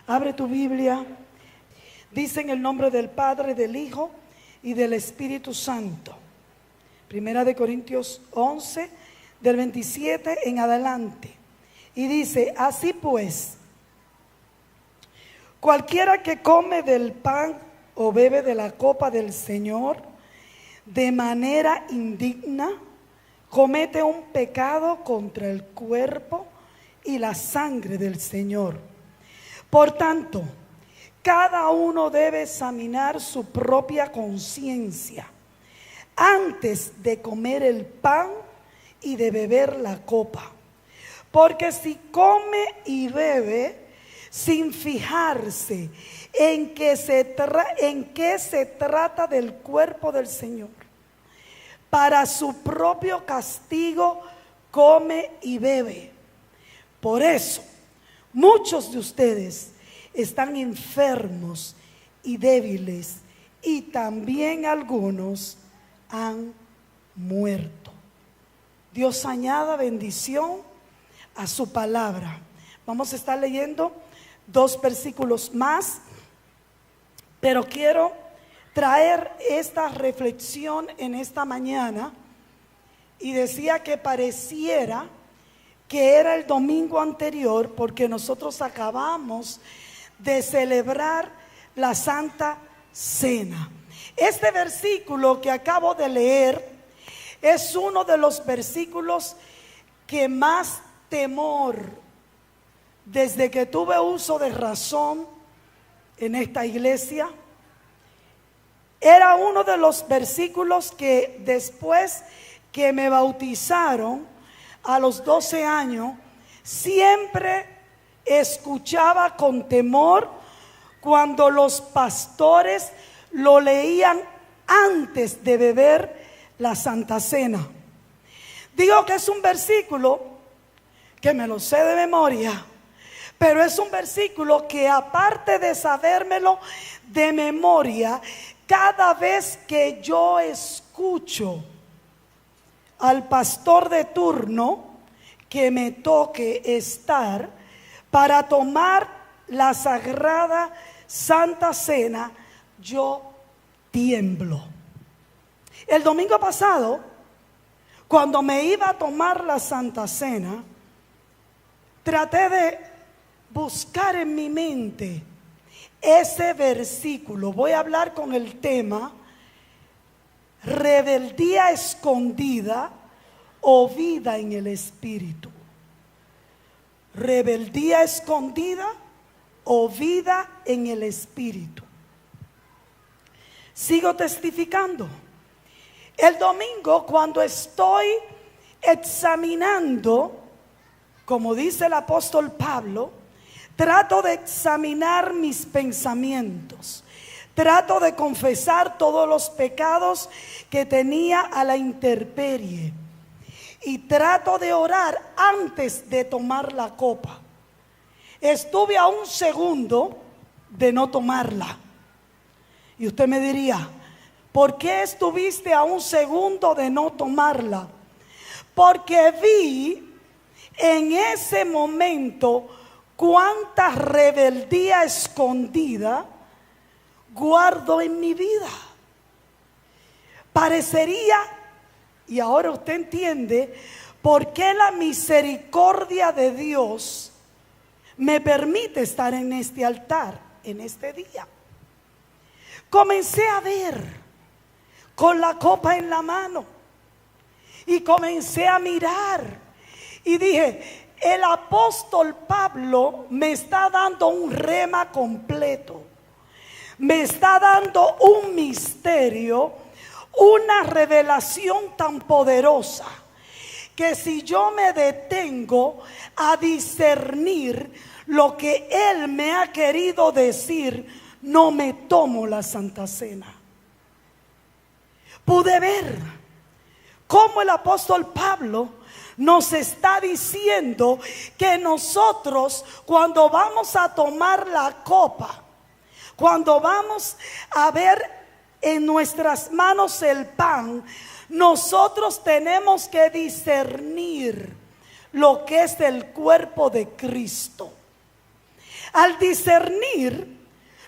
Abre tu Biblia. Dice en el nombre del Padre, del Hijo y del Espíritu Santo. Primera de Corintios 11, del 27 en adelante. Y dice: así pues, cualquiera que come del pan o bebe de la copa del Señor de manera indigna, comete un pecado contra el cuerpo y la sangre del Señor. Por tanto, cada uno debe examinar su propia conciencia antes de comer el pan y de beber la copa. Porque si come y bebe sin fijarse en qué se trata del cuerpo del Señor, para su propio castigo come y bebe. Por eso, muchos de ustedes están enfermos y débiles, y también algunos han muerto. Dios añada bendición a su palabra. Vamos a estar leyendo 2 versículos más, pero quiero traer esta reflexión en esta mañana. Y decía que pareciera que era el domingo anterior, porque nosotros acabamos de celebrar la Santa Cena. Este versículo que acabo de leer es uno de los versículos que más temor, desde que tuve uso de razón en esta iglesia, era uno de los versículos que después que me bautizaron a los 12 años, siempre escuchaba con temor cuando los pastores lo leían antes de beber la Santa Cena. Digo que es un versículo que me lo sé de memoria, pero es un versículo que, aparte de sabérmelo de memoria, cada vez que yo escucho al pastor de turno que me toque estar para tomar la sagrada Santa Cena, yo tiemblo. El domingo pasado, cuando me iba a tomar la Santa Cena, traté de buscar en mi mente ese versículo. Voy a hablar con el tema rebeldía escondida o vida en el Espíritu. Rebeldía escondida o vida en el Espíritu. Sigo testificando. El domingo, cuando estoy examinando, como dice el apóstol Pablo, trato de examinar mis pensamientos. Trato de confesar todos los pecados que tenía a la intemperie. Y trato de orar antes de tomar la copa. Estuve a un segundo de no tomarla. Y usted me diría: ¿por qué estuviste a un segundo de no tomarla? Porque vi en ese momento cuánta rebeldía escondida guardo en mi vida. Parecería, y ahora usted entiende por qué la misericordia de Dios me permite estar en este altar, en este día. Comencé a ver con la copa en la mano y comencé a mirar y dije: el apóstol Pablo me está dando un rema completo. Me está dando un misterio, una revelación tan poderosa, que si yo me detengo a discernir lo que Él me ha querido decir, no me tomo la Santa Cena. Pude ver cómo el apóstol Pablo nos está diciendo que nosotros, cuando vamos a tomar la copa, cuando vamos a ver en nuestras manos el pan, nosotros tenemos que discernir lo que es el cuerpo de Cristo. Al discernir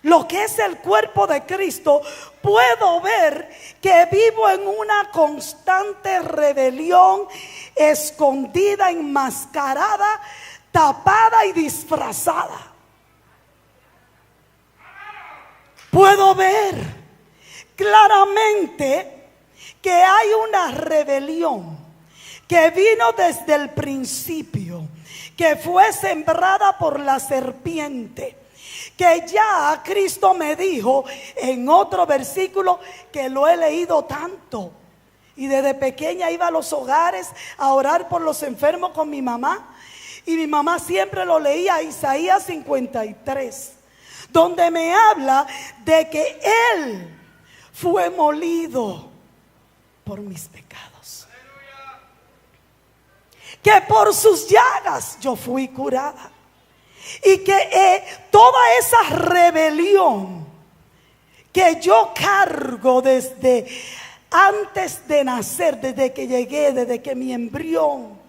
lo que es el cuerpo de Cristo, puedo ver que vivo en una constante rebelión, escondida, enmascarada, tapada y disfrazada. Puedo ver claramente que hay una rebelión que vino desde el principio, que fue sembrada por la serpiente, que ya Cristo me dijo en otro versículo que lo he leído tanto. Y desde pequeña iba a los hogares a orar por los enfermos con mi mamá. Y mi mamá siempre lo leía, Isaías 53, donde me habla de que Él fue molido por mis pecados, que por sus llagas yo fui curada. Y que toda esa rebelión que yo cargo desde antes de nacer, desde que llegué, desde que mi embrión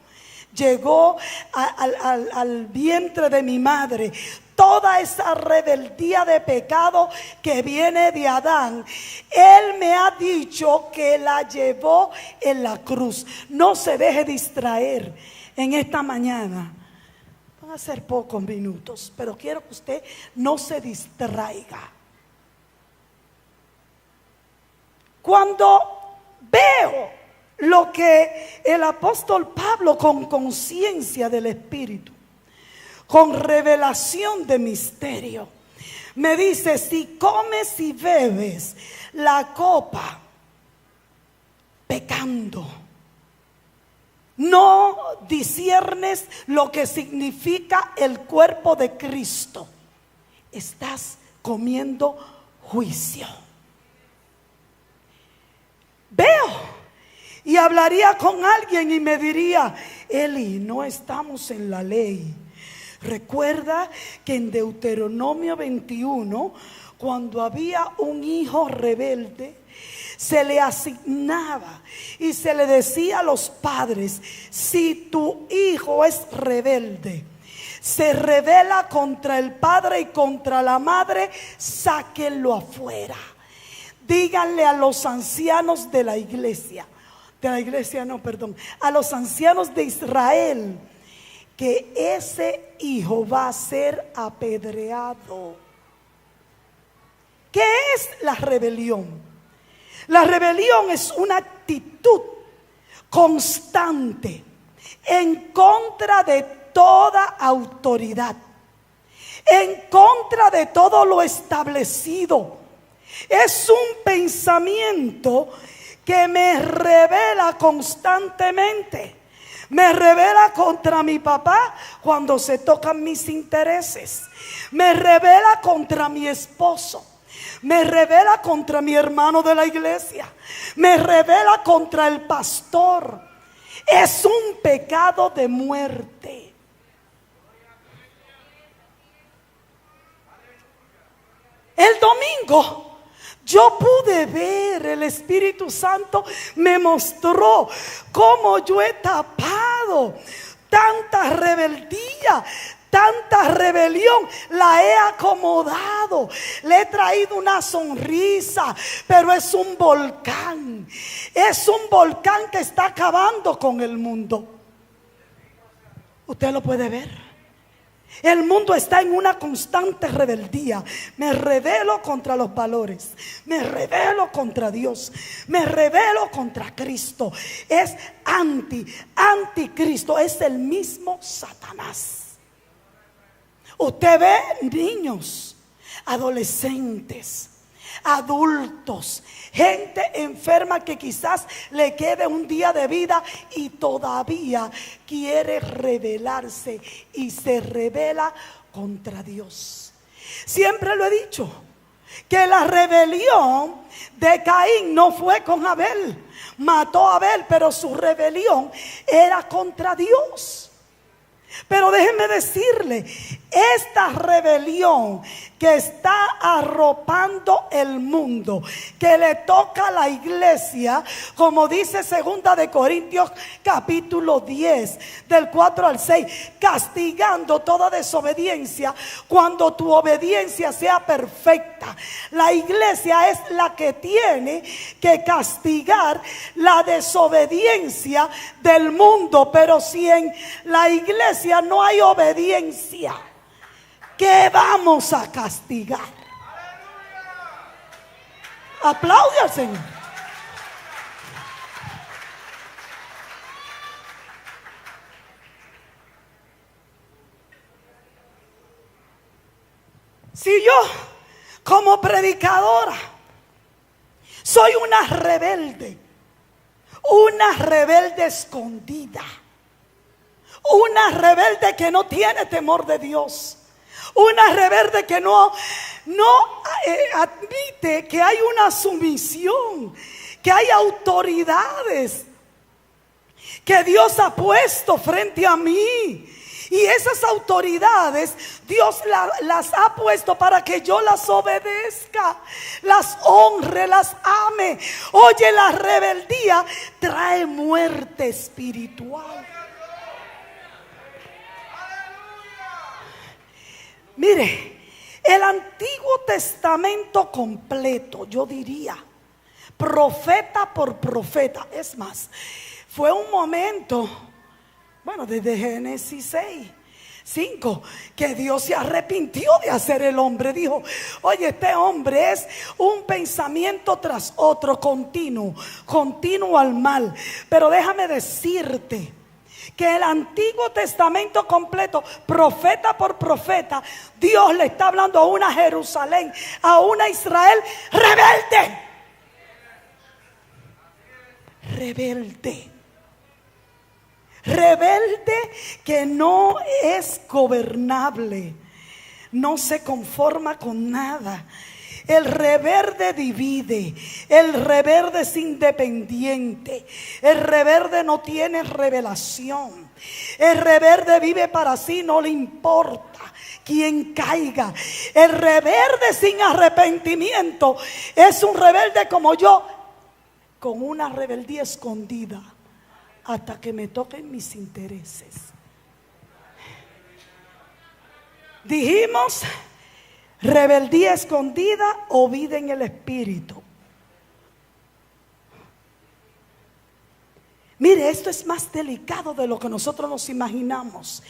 llegó al vientre de mi madre, toda esa rebeldía de pecado que viene de Adán, Él me ha dicho que la llevó en la cruz. No se deje distraer en esta mañana. Van a ser pocos minutos, pero quiero que usted no se distraiga. Cuando veo lo que el apóstol Pablo, con conciencia del Espíritu, con revelación de misterio, me dice: si comes y bebes la copa pecando, no disciernes lo que significa el cuerpo de Cristo, estás comiendo juicio. Veo y hablaría con alguien y me diría: Eli, no estamos en la ley. Recuerda que en Deuteronomio 21, cuando había un hijo rebelde, se le asignaba y se le decía a los padres: si tu hijo es rebelde, se rebela contra el padre y contra la madre, sáquenlo afuera. Díganle a los ancianos de la iglesia, a los ancianos de Israel, que ese hijo va a ser apedreado. ¿Qué es la rebelión? La rebelión es una actitud constante en contra de toda autoridad, en contra de todo lo establecido. Es un pensamiento que me revela constantemente. Me revela contra mi papá cuando se tocan mis intereses. Me revela contra mi esposo. Me revela contra mi hermano de la iglesia. Me revela contra el pastor. Es un pecado de muerte. El domingo yo pude ver, el Espíritu Santo me mostró cómo yo he tapado tanta rebeldía, tanta rebelión, la he acomodado, le he traído una sonrisa, pero es un volcán que está acabando con el mundo. Usted lo puede ver. El mundo está en una constante rebeldía. Me rebelo contra los valores, me rebelo contra Dios, me rebelo contra Cristo. Es anticristo, es el mismo Satanás. Usted ve niños, adolescentes, adultos, gente enferma que quizás le quede un día de vida y todavía quiere rebelarse y se rebela contra Dios. Siempre lo he dicho, que la rebelión de Caín no fue con Abel. Mató a Abel, pero su rebelión era contra Dios. Pero déjenme decirle, esta rebelión que está arropando el mundo, que le toca a la iglesia, como dice 2 de Corintios capítulo 10, del 4 al 6, castigando toda desobediencia cuando tu obediencia sea perfecta. La iglesia es la que tiene que castigar la desobediencia del mundo. Pero si en la iglesia no hay obediencia, ¿qué vamos a castigar? Aplaude al Señor. Si yo como predicadora soy una rebelde escondida, una rebelde que no tiene temor de Dios, una rebelde que no admite que hay una sumisión, que hay autoridades que Dios ha puesto frente a mí. Y esas autoridades Dios las ha puesto para que yo las obedezca, las honre, las ame. Oye, la rebeldía trae muerte espiritual. Mire, el Antiguo Testamento completo, yo diría, profeta por profeta. Es más, fue un momento, bueno, desde Génesis 5, que Dios se arrepintió de hacer el hombre. Dijo, oye, este hombre es un pensamiento tras otro, continuo al mal. Pero déjame decirte que el Antiguo Testamento completo, profeta por profeta, Dios le está hablando a una Jerusalén, a una Israel rebelde, que no es gobernable, no se conforma con nada. El rebelde divide, el rebelde es independiente, el rebelde no tiene revelación, el rebelde vive para sí, no le importa quien caiga. El rebelde sin arrepentimiento es un rebelde como yo, con una rebeldía escondida hasta que me toquen mis intereses. Dijimos, rebeldía escondida o vida en el espíritu. Mire, esto es más delicado de lo que nosotros nos imaginamos.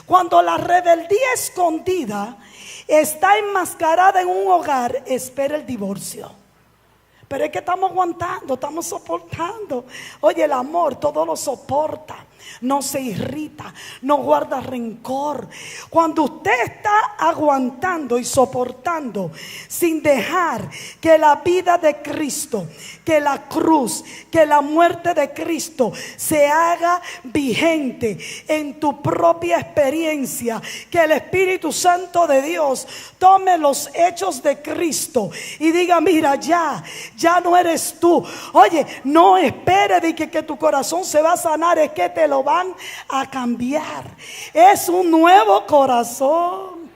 Cuando la rebeldía escondida está enmascarada en un hogar, espera el divorcio. Pero es que estamos aguantando, estamos soportando. Oye, el amor todo lo soporta, no se irrita, no guarda rencor. Cuando usted está aguantando y soportando sin dejar que la vida de Cristo, que la cruz, que la muerte de Cristo se haga vigente en tu propia experiencia, que el Espíritu Santo de Dios tome los hechos de Cristo y diga, mira, ya no eres tú. Oye, no esperes de que tu corazón se va a sanar, es que te lo van a cambiar. Es un nuevo corazón.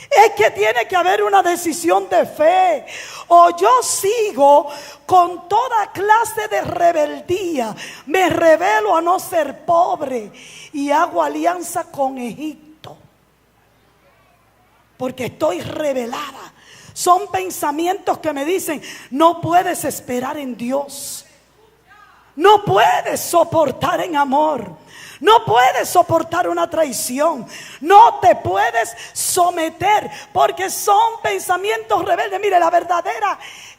Es que tiene que haber una decisión de fe. O yo sigo con toda clase de rebeldía, me rebelo a no ser pobre y hago alianza con Egipto, porque estoy rebelada. Son pensamientos que me dicen, no puedes esperar en Dios, no puedes soportar en amor, no puedes soportar una traición, no te puedes someter, porque son pensamientos rebeldes. Mire, la verdadera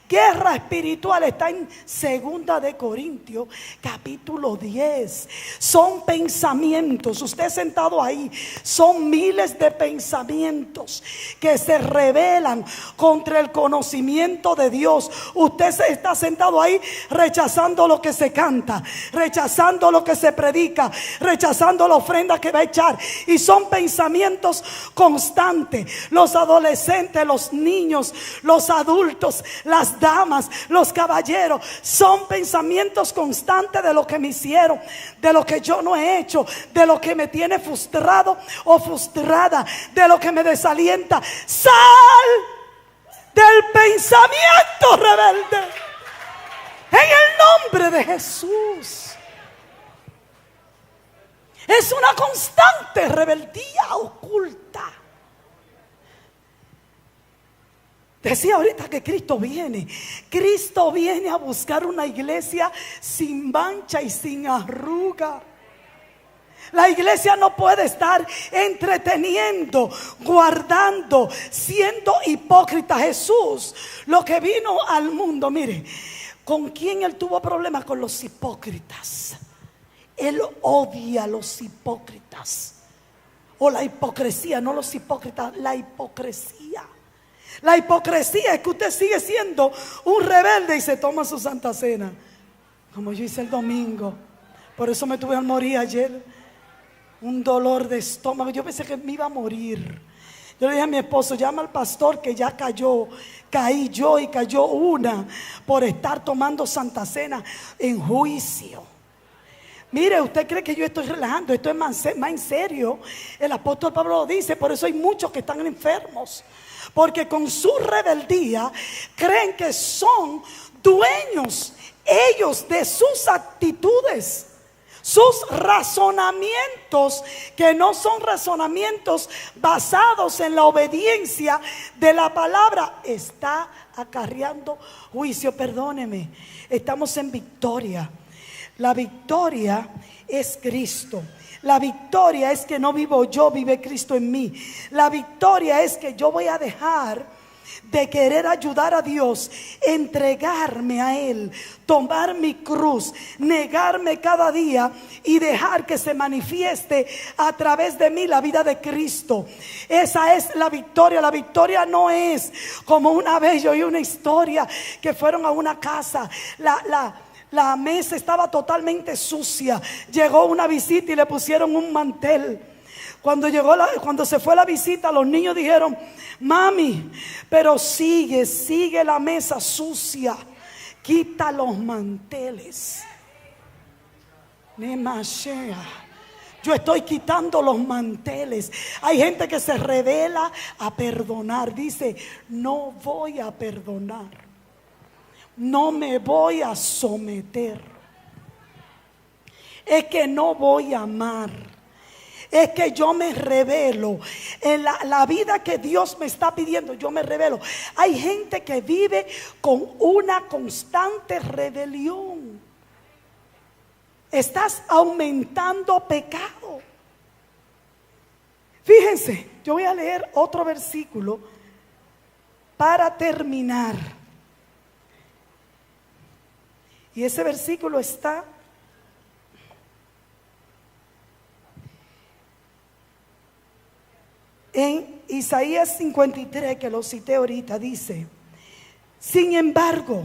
guerra espiritual está en 2 de Corintios capítulo 10. Son pensamientos, usted sentado ahí, son miles de pensamientos que se rebelan contra el conocimiento de Dios. Usted está sentado ahí rechazando lo que se canta, rechazando lo que se predica, rechazando la ofrenda que va a echar. Y son pensamientos constantes. Los adolescentes, los niños, los adultos, las las damas, los caballeros. Son pensamientos constantes de lo que me hicieron, de lo que yo no he hecho, de lo que me tiene frustrado o frustrada, de lo que me desalienta. Sal del pensamiento rebelde en el nombre de Jesús. Es una constante rebeldía oculta. Decía ahorita que Cristo viene. Cristo viene a buscar una iglesia sin mancha y sin arruga. La iglesia no puede estar entreteniendo, guardando, siendo hipócrita. Jesús, lo que vino al mundo, mire, ¿con quién él tuvo problemas? Con los hipócritas. Él odia a los hipócritas. O la hipocresía, no los hipócritas, la hipocresía. La hipocresía es que usted sigue siendo un rebelde y se toma su santa cena, como yo hice el domingo. Por eso me tuve a morir ayer. Un dolor de estómago. Yo pensé que me iba a morir. Yo le dije a mi esposo: llama al pastor que ya cayó. Caí yo y cayó una por estar tomando santa cena en juicio. Mire, usted cree que yo estoy relajando. Esto es más en serio. El apóstol Pablo lo dice. Por eso hay muchos que están enfermos, porque con su rebeldía creen que son dueños ellos de sus actitudes, sus razonamientos, que no son razonamientos basados en la obediencia de la palabra. Está acarreando juicio. Perdóneme, estamos en victoria. La victoria es Cristo. La victoria es que no vivo yo, vive Cristo en mí. La victoria es que yo voy a dejar de querer ayudar a Dios, entregarme a Él, tomar mi cruz, negarme cada día y dejar que se manifieste a través de mí la vida de Cristo. Esa es la victoria. La victoria no es como una vez yo oí una historia que fueron a una casa. La mesa estaba totalmente sucia. Llegó una visita y le pusieron un mantel. Cuando se fue la visita, los niños dijeron: mami, pero sigue la mesa sucia. Quita los manteles. Yo estoy quitando los manteles. Hay gente que se revela a perdonar. Dice: no voy a perdonar. No me voy a someter. Es que no voy a amar. Es que yo me rebelo. En la vida que Dios me está pidiendo, yo me rebelo. Hay gente que vive con una constante rebelión. Estás aumentando pecado. Fíjense, yo voy a leer otro versículo para terminar. Y ese versículo está en Isaías 53, que lo cité ahorita. Dice: sin embargo,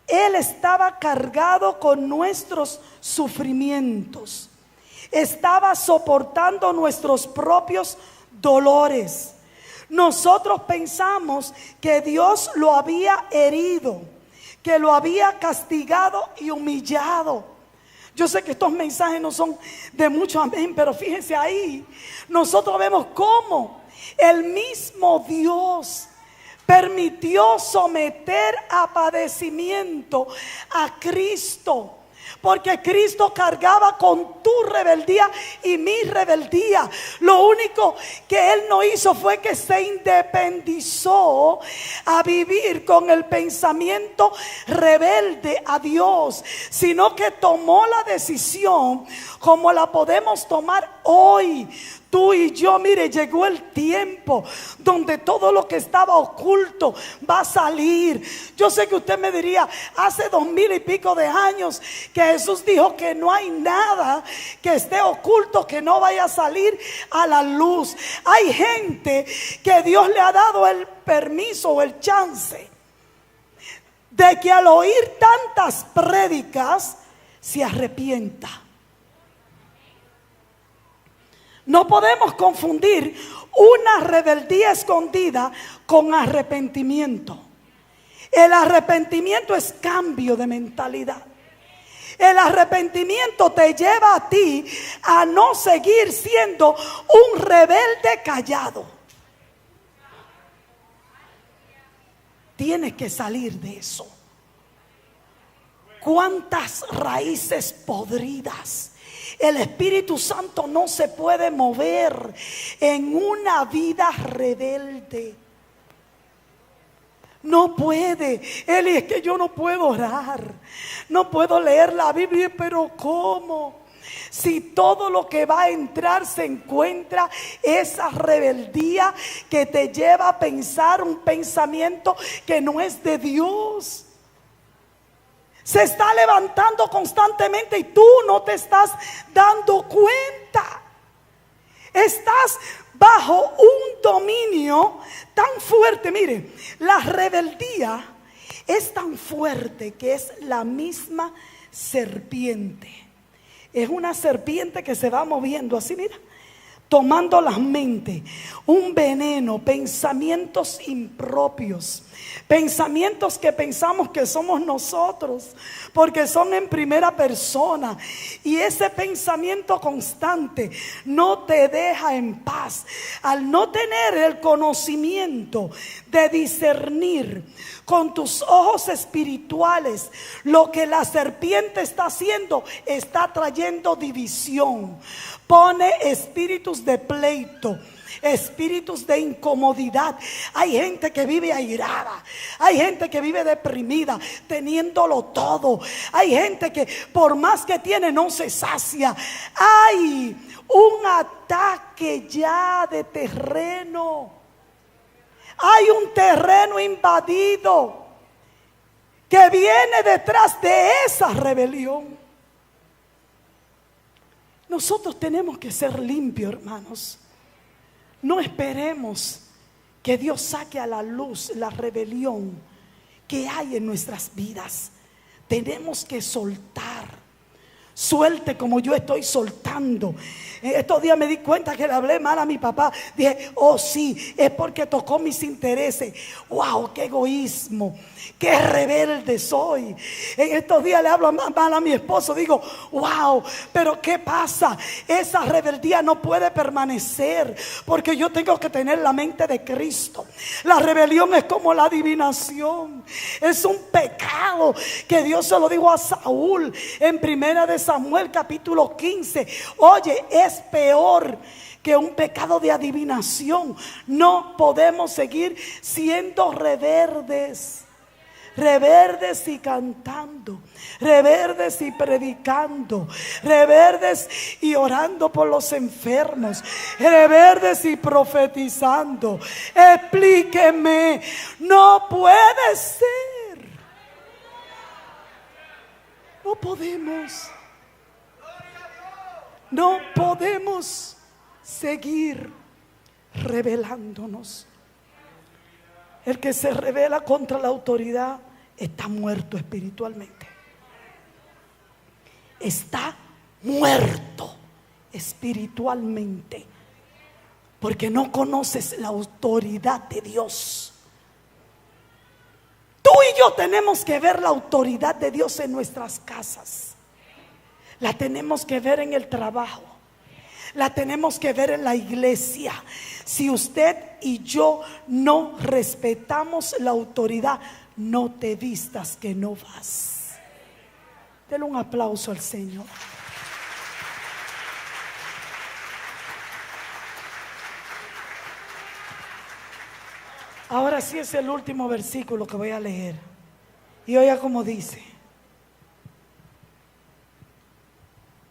Él estaba cargado con nuestros sufrimientos, estaba soportando nuestros propios dolores. Nosotros pensamos que Dios lo había herido, que lo había castigado y humillado. Yo sé que estos mensajes no son de mucho amén, pero fíjense ahí, nosotros vemos cómo el mismo Dios permitió someter a padecimiento a Cristo, porque Cristo cargaba con tu rebeldía y mi rebeldía. Lo único que Él no hizo fue que se independizó a vivir con el pensamiento rebelde a Dios, sino que tomó la decisión como la podemos tomar hoy. Tú y yo, mire, llegó el tiempo donde todo lo que estaba oculto va a salir. Yo sé que usted me diría: hace 2000 y pico de años que Jesús dijo que no hay nada que esté oculto que no vaya a salir a la luz. Hay gente que Dios le ha dado el permiso o el chance de que al oír tantas prédicas se arrepienta. No podemos confundir una rebeldía escondida con arrepentimiento. El arrepentimiento es cambio de mentalidad. El arrepentimiento te lleva a ti a no seguir siendo un rebelde callado. Tienes que salir de eso. ¿Cuántas raíces podridas? El Espíritu Santo no se puede mover en una vida rebelde. No puede. Eli, es que yo no puedo orar, no puedo leer la Biblia. Pero ¿cómo? Si todo lo que va a entrar se encuentra esa rebeldía que te lleva a pensar un pensamiento que no es de Dios. Se está levantando constantemente y tú no te estás dando cuenta. Estás bajo un dominio tan fuerte. Mire, la rebeldía es tan fuerte que es la misma serpiente. Es una serpiente que se va moviendo así, mira, tomando las mentes, un veneno, pensamientos impropios, pensamientos que pensamos que somos nosotros, porque son en primera persona. Y ese pensamiento constante no te deja en paz. Al no tener el conocimiento de discernir con tus ojos espirituales lo que la serpiente está haciendo, está trayendo división. Pone espíritus de pleito, espíritus de incomodidad. Hay gente que vive airada, hay gente que vive deprimida, teniéndolo todo. Hay gente que por más que tiene no se sacia. Hay un ataque ya de terreno. Hay un terreno invadido que viene detrás de esa rebelión. Nosotros tenemos que ser limpios, hermanos. No esperemos que Dios saque a la luz la rebelión que hay en nuestras vidas. Tenemos que soltar. Suelte como yo estoy soltando. Estos días me di cuenta que le hablé mal a mi papá. Dije, oh sí, es porque tocó mis intereses. Wow, qué egoísmo, qué rebelde soy. En estos días le hablo mal a mi esposo. Digo, wow, pero ¿qué pasa? Esa rebeldía no puede permanecer, porque yo tengo que tener la mente de Cristo. La rebelión es como la adivinación. Es un pecado que Dios se lo dijo a Saúl en Primera de Samuel capítulo 15. Oye, es peor que un pecado de adivinación. No podemos seguir siendo reverdes. Reverdes y cantando, reverdes y predicando, reverdes y orando por los enfermos, reverdes y profetizando. Explíqueme, no puede ser. No podemos. No podemos seguir rebelándonos. El que se rebela contra la autoridad está muerto espiritualmente. Está muerto espiritualmente, porque no conoces la autoridad de Dios. Tú y yo tenemos que ver la autoridad de Dios en nuestras casas. La tenemos que ver en el trabajo. La tenemos que ver en la iglesia. Si usted y yo no respetamos la autoridad, no te vistas que no vas. Denle un aplauso al Señor. Ahora sí es el último versículo que voy a leer. Y oiga cómo dice.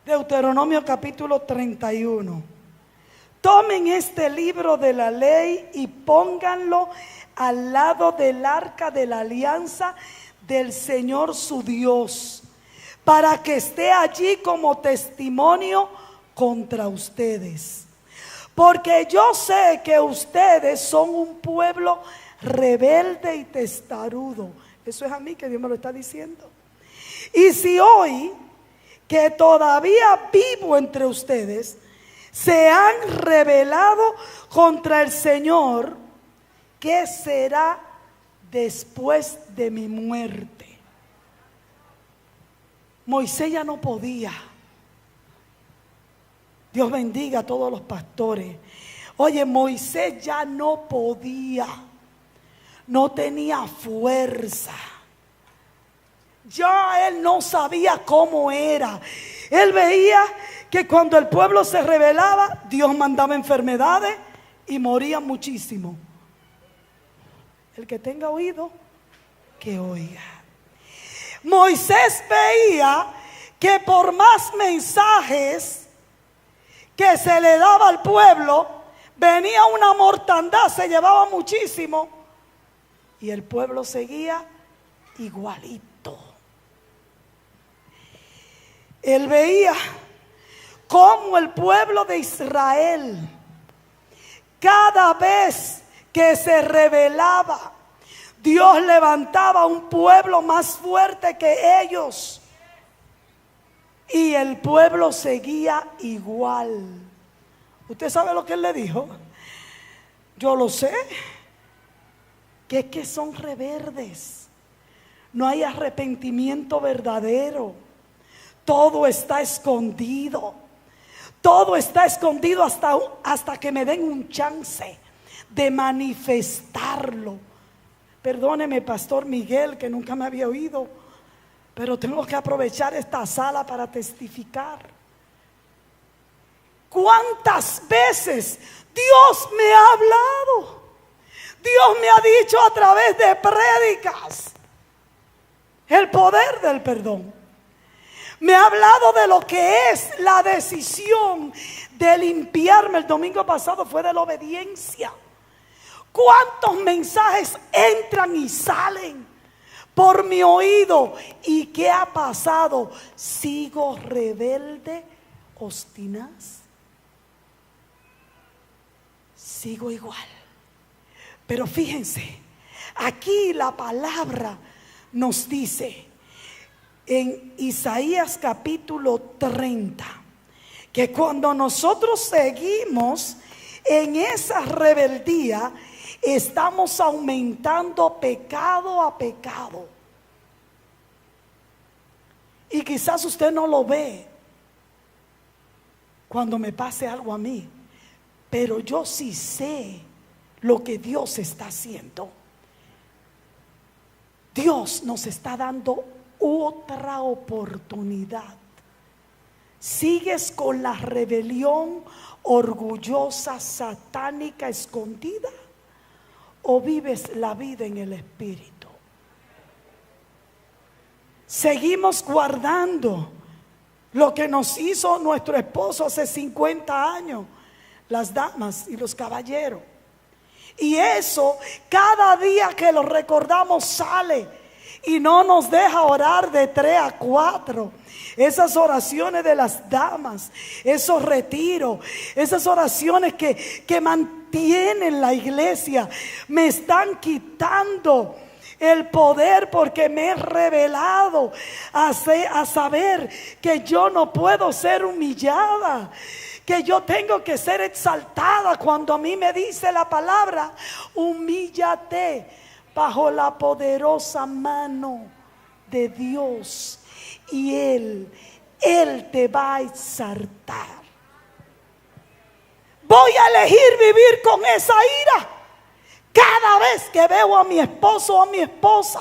Deuteronomio capítulo 31. Tomen este libro de la ley y pónganlo al lado del arca de la alianza del Señor su Dios, para que esté allí como testimonio contra ustedes. Porque yo sé que ustedes son un pueblo rebelde y testarudo. Eso es a mí que Dios me lo está diciendo. Y si hoy, que todavía vivo entre ustedes, se han rebelado contra el Señor, ¿qué será después de mi muerte. Moisés ya no podía. Dios bendiga a todos los pastores. Oye, Moisés ya no podía. No tenía fuerza. Ya él no sabía cómo era. Él veía que cuando el pueblo se rebelaba, Dios mandaba enfermedades y morían muchísimo. El que tenga oído, que oiga. Moisés veía que por más mensajes que se le daba al pueblo, venía una mortandad, se llevaba muchísimo y el pueblo seguía igualito. Él veía cómo el pueblo de Israel, cada vez que se rebelaba, Dios levantaba un pueblo más fuerte que ellos. Y el pueblo seguía igual. ¿Usted sabe lo que él le dijo? Yo lo sé. Que es que son rebeldes. No hay arrepentimiento verdadero. Todo está escondido. Todo está escondido hasta que me den un chance de manifestarlo. Perdóneme, Pastor Miguel, que nunca me había oído, pero tengo que aprovechar esta sala para testificar. ¿Cuántas veces Dios me ha hablado? Dios me ha dicho a través de prédicas el poder del perdón. Me ha hablado de lo que es la decisión de limpiarme. El domingo pasado fue de la obediencia. ¿Cuántos mensajes entran y salen por mi oído? ¿Y qué ha pasado? ¿Sigo rebelde, obstinaz? Sigo igual. Pero fíjense, aquí la palabra nos dice en Isaías capítulo 30, que cuando nosotros seguimos en esa rebeldía, estamos aumentando pecado a pecado. Y quizás usted no lo ve cuando me pase algo a mí, pero yo sí sé lo que Dios está haciendo. Dios nos está dando otra oportunidad. ¿Sigues con la rebelión orgullosa, satánica, escondida? ¿O vives la vida en el Espíritu? Seguimos guardando lo que nos hizo nuestro esposo hace 50 años, las damas y los caballeros. Y eso, cada día que lo recordamos, sale y no nos deja orar de 3 a 4. Esas oraciones de las damas, esos retiros, esas oraciones que mantienen la iglesia, me están quitando el poder, porque me he revelado a saber que yo no puedo ser humillada, que yo tengo que ser exaltada. Cuando a mí me dice la palabra, humíllate bajo la poderosa mano de Dios y Él te va a exaltar. Voy a elegir vivir con esa ira cada vez que veo a mi esposo o a mi esposa.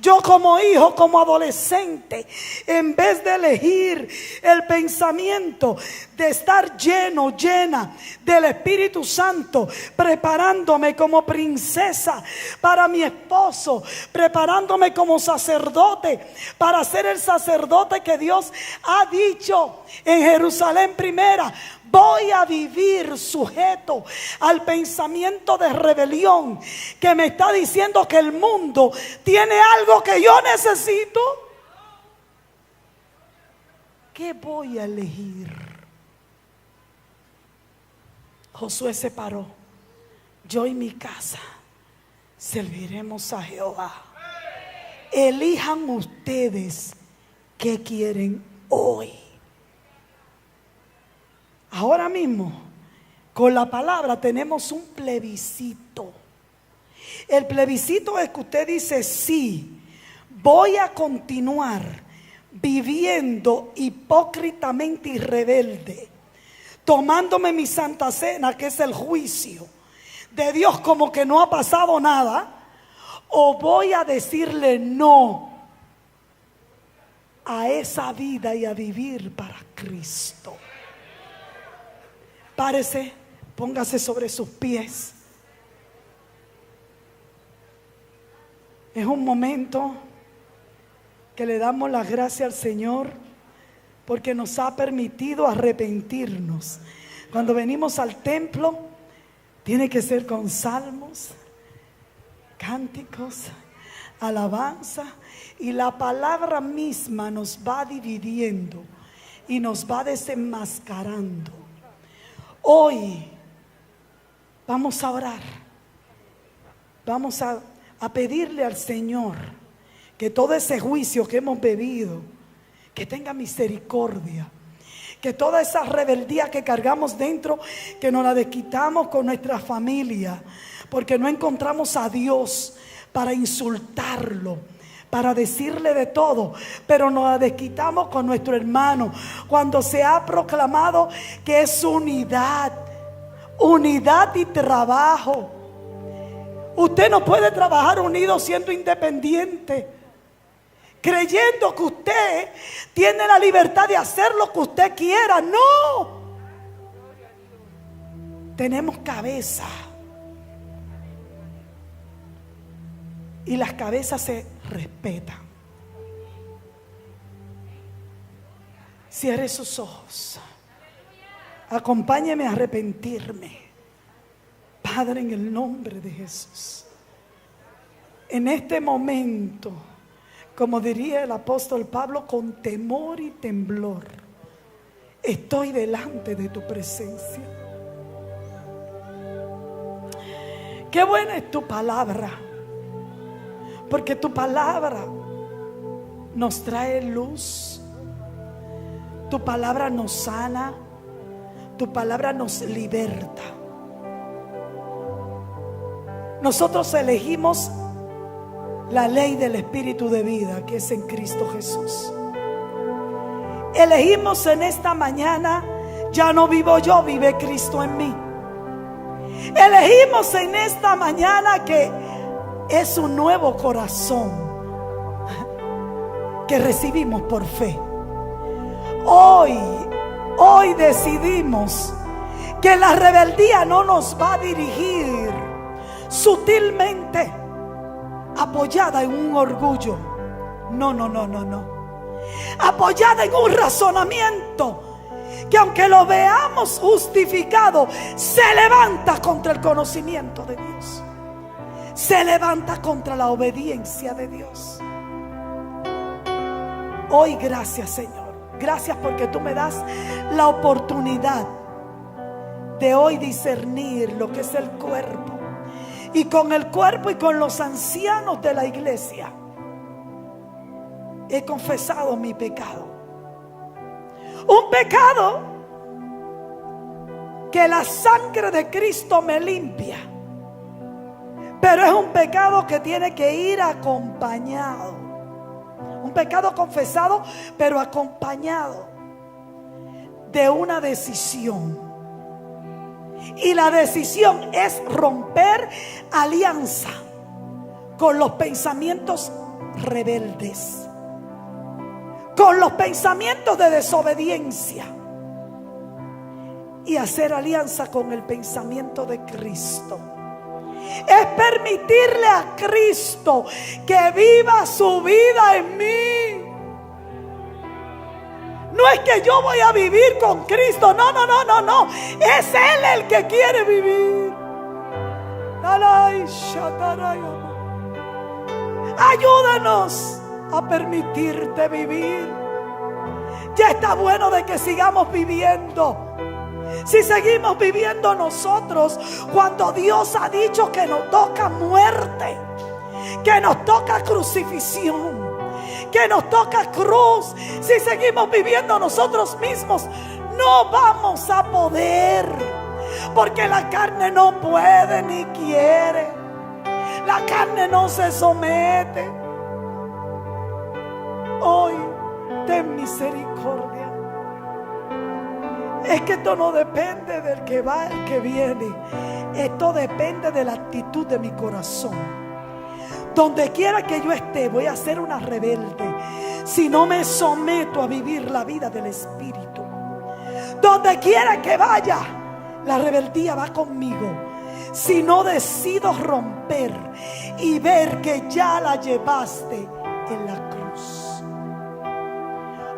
Yo como hijo, como adolescente, en vez de elegir el pensamiento de estar llena del Espíritu Santo, preparándome como princesa para mi esposo, preparándome como sacerdote para ser el sacerdote que Dios ha dicho en Jerusalén primera, voy a vivir sujeto al pensamiento de rebelión que me está diciendo que el mundo tiene algo que yo necesito. ¿Qué voy a elegir? Josué se paró. Yo y mi casa serviremos a Jehová. Elijan ustedes qué quieren hoy. Ahora mismo, con la palabra tenemos un plebiscito. El plebiscito es que usted dice: sí, voy a continuar viviendo hipócritamente y rebelde, tomándome mi santa cena, que es el juicio de Dios, como que no ha pasado nada. O voy a decirle no a esa vida y a vivir para Cristo. Párese, póngase sobre sus pies. Es un momento que le damos las gracias al Señor porque nos ha permitido arrepentirnos. Cuando venimos al templo, tiene que ser con salmos, cánticos, alabanza, y la palabra misma nos va dividiendo y nos va desenmascarando. Hoy vamos a orar, vamos a pedirle al Señor que todo ese juicio que hemos bebido, que tenga misericordia, que toda esa rebeldía que cargamos dentro, que nos la desquitamos con nuestra familia, porque no encontramos a Dios para insultarlo, para decirle de todo, pero nos la desquitamos con nuestro hermano, cuando se ha proclamado que es unidad y trabajo. Usted no puede trabajar unido siendo independiente, creyendo que usted tiene la libertad de hacer lo que usted quiera. No, tenemos cabeza, y las cabezas se respetan. Cierre sus ojos, acompáñeme a arrepentirme. Padre, en el nombre de Jesús, en este momento, como diría el apóstol Pablo, con temor y temblor, estoy delante de tu presencia. Qué buena es tu palabra, porque tu palabra nos trae luz, tu palabra nos sana, tu palabra nos liberta. Nosotros elegimos la ley del Espíritu de vida, que es en Cristo Jesús. Elegimos en esta mañana: ya no vivo yo, vive Cristo en mí. Elegimos en esta mañana que es un nuevo corazón que recibimos por fe. Hoy decidimos que la rebeldía no nos va a dirigir sutilmente, apoyada en un orgullo. No. Apoyada en un razonamiento que, aunque lo veamos justificado, se levanta contra el conocimiento de Dios, se levanta contra la obediencia de Dios. Hoy, gracias, Señor. Gracias porque tú me das la oportunidad de hoy discernir lo que es el cuerpo, y con el cuerpo y con los ancianos de la iglesia he confesado mi pecado. Un pecado que la sangre de Cristo me limpia, pero es un pecado que tiene que ir acompañado. Un pecado confesado, pero acompañado de una decisión. Y la decisión es romper alianza con los pensamientos rebeldes, con los pensamientos de desobediencia, y hacer alianza con el pensamiento de Cristo. Es permitirle a Cristo que viva su vida en mí. No es que yo voy a vivir con Cristo, no. Es Él el que quiere vivir. Ayúdanos a permitirte vivir. Ya está bueno de que sigamos viviendo. Si seguimos viviendo nosotros, cuando Dios ha dicho que nos toca muerte, que nos toca crucifixión, que nos toca cruz, si seguimos viviendo nosotros mismos, no vamos a poder, porque la carne no puede ni quiere. La carne no se somete. Hoy ten misericordia. Es que esto no depende del que va, el que viene. Esto depende de la actitud de mi corazón. Donde quiera que yo esté, voy a ser una rebelde si no me someto a vivir la vida del Espíritu. Donde quiera que vaya, la rebeldía va conmigo. Si no decido romper y ver que ya la llevaste en la cruz.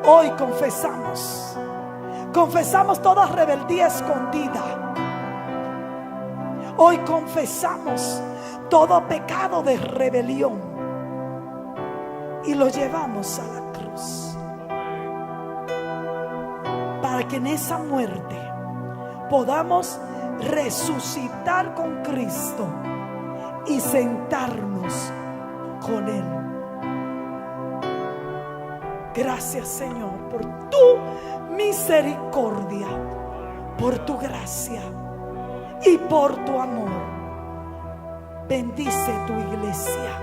Hoy confesamos toda rebeldía escondida. Hoy confesamos todo pecado de rebelión y lo llevamos a la cruz, para que en esa muerte podamos resucitar con Cristo y sentarnos con Él. Gracias, Señor, por tu misericordia, por tu gracia y por tu amor. Bendice tu iglesia.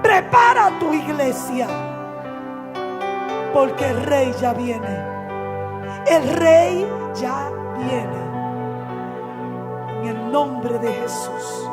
Prepara tu iglesia, porque el Rey ya viene. El Rey ya viene. En el nombre de Jesús.